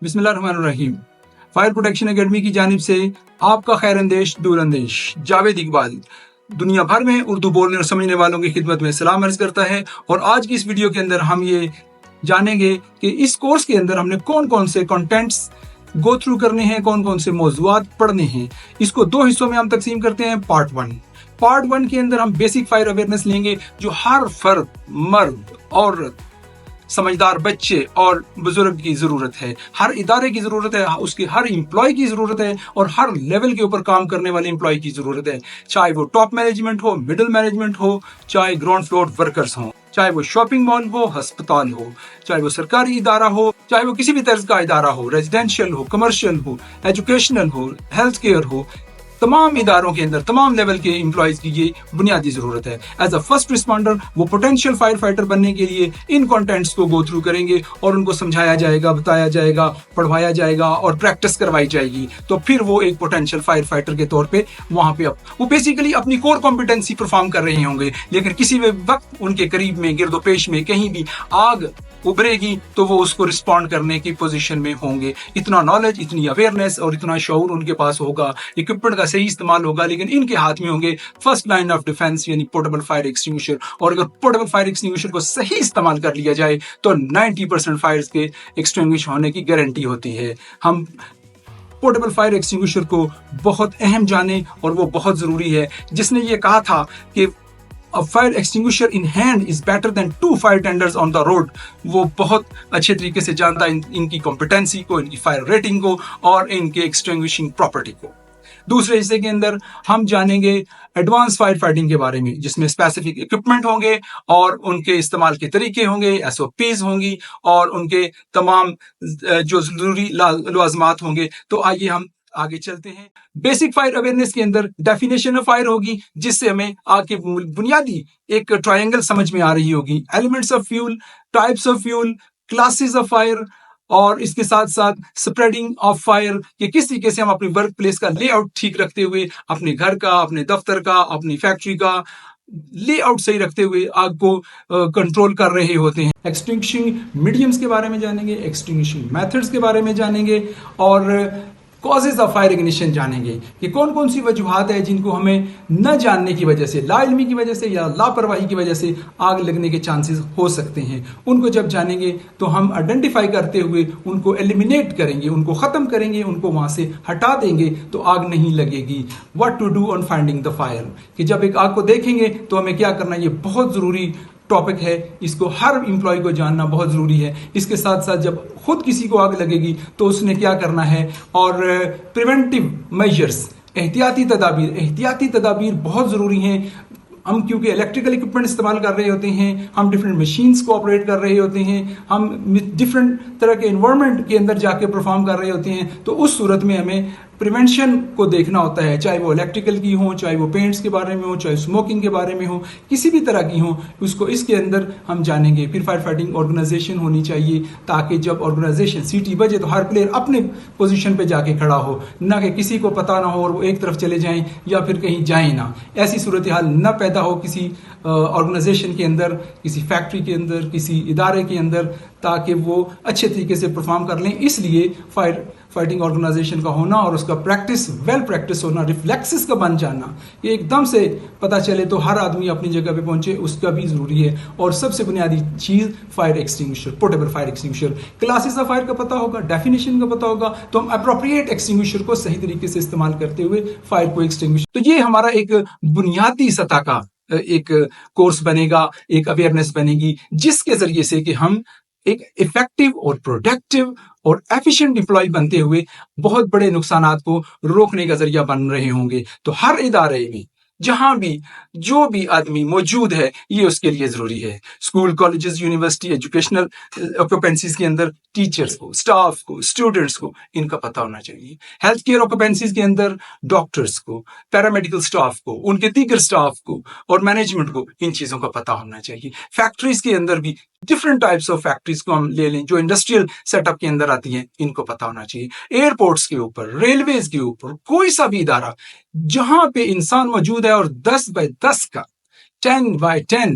بسم اللہ الرحمن الرحیم۔ فائر پروٹیکشن اکیڈمی کی جانب سے آپ کا خیر اندیش دور اندیش جاوید اقبال دنیا بھر میں اردو بولنے اور سمجھنے والوں کی خدمت میں سلام عرض کرتا ہے، اور آج کی اس ویڈیو کے اندر ہم یہ جانیں گے کہ اس کورس کے اندر ہم نے کون کون سے کنٹینٹس گو تھرو کرنے ہیں، کون کون سے موضوعات پڑھنے ہیں۔ اس کو دو حصوں میں ہم تقسیم کرتے ہیں۔ پارٹ ون کے اندر ہم بیسک فائر اویئرنیس لیں گے، جو ہر فرد، مرد، عورت، سمجھدار بچے اور بزرگ کی ضرورت ہے، ہر ادارے کی ضرورت ہے، اس کے ہر امپلائی کی ضرورت ہے، اور ہر لیول کے اوپر کام کرنے والے امپلائی کی ضرورت ہے، چاہے وہ ٹاپ مینجمنٹ ہو، مڈل مینجمنٹ ہو، چاہے گراؤنڈ فلور ورکرز ہوں، چاہے وہ شاپنگ مال ہو، ہسپتال ہو، چاہے وہ سرکاری ادارہ ہو، چاہے وہ کسی بھی طرز کا ادارہ ہو، ریزیڈینشیل ہو، کمرشل ہو، ایجوکیشنل ہو، ہیلتھ کیئر ہو، تمام اداروں کے اندر تمام لیول کے امپلائیز کی یہ بنیادی ضرورت ہے۔ ایز اے فرسٹ رسپونڈر وہ پوٹینشیل فائر فائٹر بننے کے لیے ان کنٹینٹس کو گو تھرو کریں گے، اور ان کو سمجھایا جائے گا، بتایا جائے گا، پڑھوایا جائے گا، اور پریکٹس کروائی جائے گی، تو پھر وہ ایک پوٹینشیل فائر فائٹر کے طور پہ وہاں پہ وہ بیسیکلی اپنی کور کمپیٹنسی پرفارم کر رہے ہوں گے، لیکن کسی بھی وقت ان کے قریب میں، گرد و پیش میں کہیں بھی آگ ابھرے گی تو وہ اس کو رسپونڈ کرنے کی پوزیشن میں ہوں گے۔ اتنا نالج، اتنی اویئرنیس اور اتنا شعور ان کے پاس ہوگا، اکوپمنٹ کا صحیح استعمال ہوگا، لیکن ان کے ہاتھ میں ہوں گے فرسٹ لائن آف ڈیفense یعنی پورٹیبل فائر ایکسٹنگوشر۔ اور اگر پورٹیبل فائر ایکسٹنگوشر کو صحیح استعمال کر لیا جائے تو 90% فائرز کے ایکسٹنگوش ہونے کی گارنٹی ہوتی ہے۔ ہم پورٹیبل فائر ایکسٹنگوشر کو بہت اہم جانیں، اور وہ بہت ضروری ہے۔ جس نے یہ کہا تھا کہ A fire extinguisher in hand is better than 2 fire tenders on the road، وہ بہت اچھے طریقے سے جانتا ہے ان کی کمپیٹنسی کو، ان کی فائر ریٹنگ کو، اور ان کے ایکسٹنگوشنگ پراپرٹی کو۔ دوسرے حصے کے اندر ہم جانیں گے ایڈوانس فائر فائٹنگ کے بارے میں، جس میں اسپیسیفک اکوپمنٹ ہوں گے، اور ان کے استعمال کے طریقے ہوں گے، SOPs ہوں گی، اور ان کے تمام جو ضروری لوازمات ہوں گے۔ تو آئیے ہم آگے چلتے ہیں۔ بیسک فائر اویئرنیس کے اندر ڈیفینیشن آف فائر ہوگی، جس سے ہمیں آگے بنیادی ایک ٹرائنگل سمجھ میں آ رہی ہوگی۔ Elements of fuel, types of fuel, classes of fire, اور اس کے ساتھ ساتھ اسپریڈنگ آف فائر، کہ کس طریقے سے ہم اپنی ورک پلیس کا لے آؤٹ ٹھیک رکھتے ہوئے، اپنے گھر کا، اپنے دفتر کا، اپنی فیکٹری کا لے آؤٹ صحیح رکھتے ہوئے آگ کو کنٹرول کر رہے ہوتے ہیں۔ ایکسٹنگوشنگ میڈیمز کے بارے میں جانیں گے، ایکسٹنگوشنگ میتھڈز کے بارے میں جانیں گے، اور کازز آف فائر اگنیشن جانیں گے کہ کون کون سی وجوہات ہیں جن کو ہمیں نہ جاننے کی وجہ سے، لا علمی کی وجہ سے یا لاپرواہی کی وجہ سے آگ لگنے کے چانسز ہو سکتے ہیں۔ ان کو جب جانیں گے تو ہم آئیڈینٹیفائی کرتے ہوئے ان کو ایلیمینیٹ کریں گے، ان کو ختم کریں گے، ان کو وہاں سے ہٹا دیں گے تو آگ نہیں لگے گی۔ What to do on finding the fire, کہ جب ایک آگ کو دیکھیں گے تو ہمیں کیا کرنا ہے، یہ بہت ضروری ٹاپک ہے، اس کو ہر امپلائی کو جاننا بہت ضروری ہے۔ اس کے ساتھ ساتھ جب خود کسی کو آگ لگے گی تو اس نے کیا کرنا ہے، اور پریونٹیو میجرز، احتیاطی تدابیر بہت ضروری ہیں۔ ہم کیونکہ الیکٹریکل اکوپمنٹ استعمال کر رہے ہوتے ہیں، ہم ڈفرینٹ مشینز کو آپریٹ کر رہے ہوتے ہیں، ہم ڈفرینٹ طرح کے انوائرمنٹ کے اندر جا کے پرفارم کر رہے ہوتے ہیں، تو اس صورت میں ہمیں پریونشن کو دیکھنا ہوتا ہے، چاہے وہ الیکٹریکل کی ہوں، چاہے وہ پینٹس کے بارے میں ہوں، چاہے اسموکنگ کے بارے میں ہوں، کسی بھی طرح کی ہوں، اس کے اندر ہم جانیں گے۔ پھر فائر فائٹنگ آرگنائزیشن ہونی چاہیے، تاکہ جب آرگنائزیشن سیٹی بجے تو ہر پلیئر اپنے پوزیشن پہ جا کے کھڑا ہو، نہ کہ کسی کو پتہ نہ ہو اور وہ ایک طرف چلے جائیں یا پھر کہیں جائیں نہ، ایسی صورتحال نہ پیدا ہو کسی آرگنائزیشن کے اندر، کسی فیکٹری کے اندر، کسی ادارے کے اندر، تاکہ وہ اچھے طریقے سے پرفارم کر لیں۔ اس لیے فائٹنگ آرگنائزیشن کا ہونا اور اس کا ویل پریکٹس ہونا، ریفلیکسز کا بن جانا، یہ ایک دم سے پتہ چلے تو ہر آدمی اپنی جگہ پہ پہنچے، اس کا بھی ضروری ہے۔ اور سب سے بنیادی چیز fire extinguisher, portable fire extinguisher, classes of fire کا پتہ ہوگا، ڈیفینیشن کا پتہ ہوگا، تو ہم اپروپریٹ ایکسٹنگوشر کو صحیح طریقے سے استعمال کرتے ہوئے فائر کو ایکسٹنگوش۔ تو یہ ہمارا ایک بنیادی سطح کا ایک کورس بنے گا، ایک اویئرنیس بنے گی، جس کے ذریعے سے کہ ہم ایک افیکٹو اور پروڈکٹیو اور ایفیشینٹ امپلائی بنتے ہوئے بہت بڑے نقصانات کو روکنے کا ذریعہ بن رہے ہوں گے۔ تو ہر ادارے میں جہاں بھی جو بھی آدمی موجود ہے، یہ اس کے لیے ضروری ہے۔ اسکول، کالجز، یونیورسٹی، ایجوکیشنل آکوپینسیز کے اندر ٹیچرز کو، اسٹاف کو، اسٹوڈنٹس کو ان کا پتہ ہونا چاہیے۔ ہیلتھ کیئر آکوپینسیز کے اندر ڈاکٹرز کو، پیرامیڈیکل اسٹاف کو، ان کے دیگر اسٹاف کو اور مینجمنٹ کو ان چیزوں کا پتہ ہونا چاہیے۔ فیکٹریز کے اندر بھی ڈفرنٹ ٹائپس آف فیکٹریز کو ہم لے لیں جو انڈسٹریل سیٹ اپ کے اندر آتی ہیں، ان کو پتہ ہونا چاہیے۔ ایئرپورٹس کے اوپر، ریلویز کے اوپر، کوئی سا بھی ادارہ جہاں پہ انسان موجود ہے اور 10 بائی 10 کا 10x10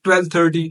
1230,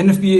NFPA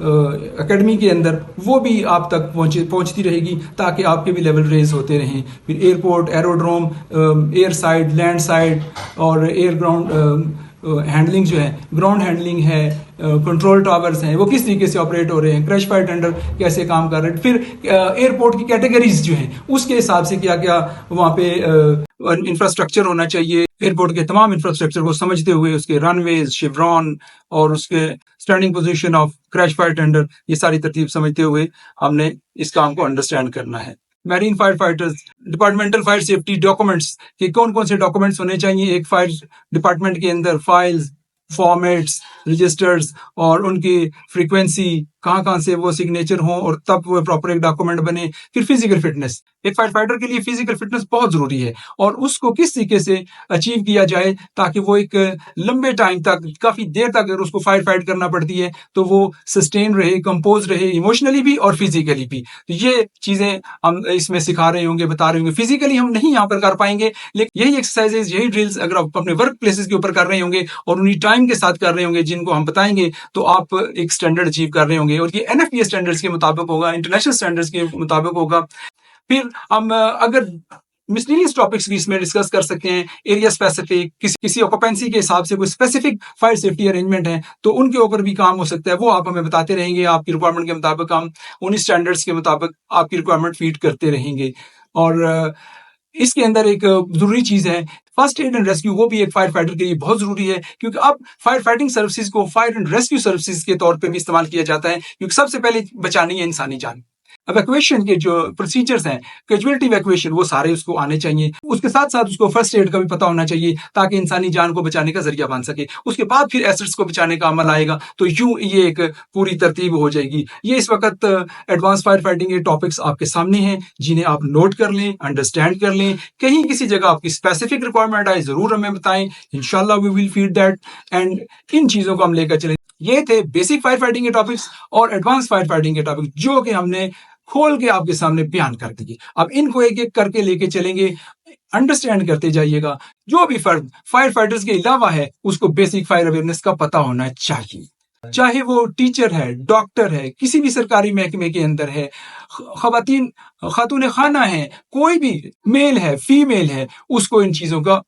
اکیڈمی کے اندر وہ بھی آپ تک پہنچتی رہے گی تاکہ آپ کے بھی لیول ریز ہوتے رہیں. پھر airport, aerodrome, air side, land side اور ایئر گراؤنڈ ہینڈلنگ جو ہے, گراؤنڈ ہینڈلنگ ہے, کنٹرول ٹاورز ہیں وہ کس طریقے سے آپریٹ ہو رہے ہیں, کریش فائر ٹینڈر کیسے کام کر رہے ہیں, پھر ایئرپورٹ کی کیٹیگریز جو ہیں اس کے حساب سے کیا کیا وہاں پہ انفراسٹرکچر ہونا چاہیے. ایئرپورٹ کے تمام انفراسٹرکچر کو سمجھتے ہوئے اس کے رن ویز, شیورون اور اس کے standing position of crash fire tender, یہ ساری ترتیب سمجھتے ہوئے ہم نے اس کام کو انڈرسٹینڈ کرنا ہے. Marine fire fighters, departmental fire safety documents کہ کون کون سے ڈاکومنٹس ہونے چاہیے ایک فائر ڈپارٹمنٹ کے اندر, فائلز, فارمیٹس, رجسٹرز اور ان کی فریکوینسی, کہاں سے وہ سگنیچر ہوں اور تب وہ پراپر ایک ڈاکومنٹ بنے. پھر فزیکل فٹنس, ایک فائر فائٹر کے لیے فزیکل فٹنس بہت ضروری ہے اور اس کو کس طریقے سے اچیو کیا جائے تاکہ وہ ایک لمبے ٹائم تک, کافی دیر تک اگر اس کو فائر فائٹ کرنا پڑتی ہے تو وہ سسٹین رہے, کمپوز رہے, ایموشنلی بھی اور فزیکلی بھی. تو یہ چیزیں ہم اس میں سکھا رہے ہوں گے, بتا رہے ہوں گے. فزیکلی ہم نہیں یہاں پر کر پائیں گے, لیکن یہی ایکسرسائزز, یہی ڈرلز اگر آپ اپنے ورک پلیسز کے اوپر کر رہے ہوں گے اور انہی ٹائم کے ساتھ کر رہے ہوں گے جن کو ہم بتائیں گے, تو آپ ایک سٹینڈرڈ اچیو کر رہے ہوں گے اور یہ NFPA سٹینڈرڈز کے مطابق ہوگا, انٹرنیشنل سٹینڈرڈز کے مطابق ہوگا. پھر ہم اگر مسلینیس ٹاپکس بھی اس میں ڈسکس کر سکتے ہیں, ایریا اسپیسیفک, کسی آکوپینسی کے حساب سے کوئی اسپیسیفک فائر سیفٹی ارینجمنٹ ہے تو ان کے اوپر بھی کام ہو سکتا ہے. وہ آپ ہمیں بتاتے رہیں گے, آپ کی ریکوائرمنٹ کے مطابق ہم انہی اسٹینڈرڈس کے مطابق آپ کی ریکوائرمنٹ فیڈ کرتے رہیں گے. اور اس کے اندر ایک ضروری چیز ہے فرسٹ ایڈ اینڈ ریسکیو, وہ بھی ایک فائر فائٹر کے لیے بہت ضروری ہے کیونکہ اب فائر فائٹنگ سروسز کو فائر اینڈ ریسکیو سروسز کے طور پہ بھی استعمال کیا جاتا ہے کیونکہ سب سے پہلے بچانی ہے انسانی جان. ایویکویشن کے جو پروسیجرز ہیں, کیجویلٹی ایویکویشن, وہ سارے اس کو آنے چاہیے. اس کے ساتھ ساتھ اس کو فرسٹ ایڈ کا بھی پتہ ہونا چاہیے تاکہ انسانی جان کو بچانے کا ذریعہ بن سکے. اس کے بعد پھر ایسٹس کو بچانے کا عمل آئے گا. تو یوں یہ ایک پوری ترتیب ہو جائے گی. یہ اس وقت ایڈوانس فائر فائٹنگ کے ٹاپکس آپ کے سامنے ہیں جنہیں آپ نوٹ کر لیں, انڈرسٹینڈ کر لیں. کہیں کسی جگہ آپ کی اسپیسیفک ریکوائرمنٹ آئے ضرور ہمیں بتائیں, انشاءاللہ وی ول فیڈ دیٹ, اینڈ ان چیزوں کو ہم لے کر چلیں. یہ تھے بیسک فائر فائٹنگ کے ٹاپکس اور ایڈوانس فائر فائٹنگ کے ٹاپکس جو کہ ہم نے کھول کے آپ کے سامنے بیان کر دیے. اب ان کو ایک ایک کر کے لے کے چلیں گے, انڈرسٹینڈ کرتے جائیے گا. جو بھی فرد فائر فائٹرز کے علاوہ ہے اس کو بیسک فائر اویئرنیس کا پتہ ہونا چاہیے, چاہے وہ ٹیچر ہے, ڈاکٹر ہے, کسی بھی سرکاری محکمے کے اندر ہے, خاتون خانہ ہیں, کوئی بھی میل ہے, فیمیل ہے, اس کو ان چیزوں کا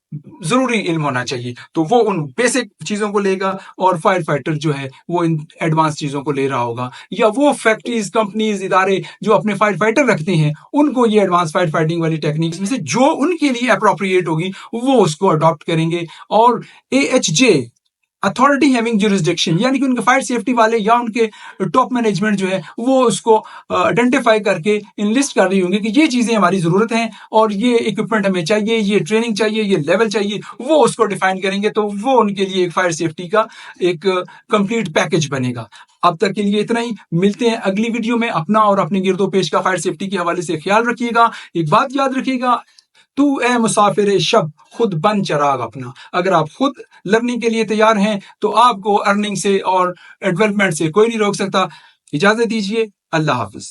ضروری علم ہونا چاہیے. تو وہ ان بیسک چیزوں کو لے گا اور فائر فائٹر جو ہے وہ ان ایڈوانس چیزوں کو لے رہا ہوگا. یا وہ فیکٹریز, کمپنیز, ادارے جو اپنے فائر فائٹر رکھتے ہیں ان کو یہ ایڈوانس فائر فائٹنگ والی ٹیکنیکس میں سے جو ان کے لیے اپروپریٹ ہوگی وہ اس کو اڈاپٹ کریں گے. اور AHJ, اتھارٹی ہیونگ جورسڈکشن, یعنی کہ ان کے فائر سیفٹی والے یا ان کے ٹاپ مینجمنٹ جو ہے وہ اس کو آئیڈینٹیفائی کر کے انلسٹ کر رہی ہوں گے کہ یہ چیزیں ہماری ضرورت ہیں اور یہ اکوپمنٹ ہمیں چاہیے, یہ ٹریننگ چاہیے, یہ لیول چاہیے, وہ اس کو ڈیفائن کریں گے. تو وہ ان کے لیے ایک فائر سیفٹی کا ایک کمپلیٹ پیکج بنے گا. اب تک کے لیے اتنا ہی, ملتے ہیں اگلی ویڈیو میں. اپنا اور اپنے گرد و پیش کا فائر سیفٹی کے حوالے سے خیال رکھیے گا. ایک بات یاد رکھیے گا, تو اے مسافر شب خود بن چراغ اپنا. اگر آپ خود لرننگ کے لیے تیار ہیں تو آپ کو ارننگ سے اور ڈیولپمنٹ سے کوئی نہیں روک سکتا. اجازت دیجیے, اللہ حافظ.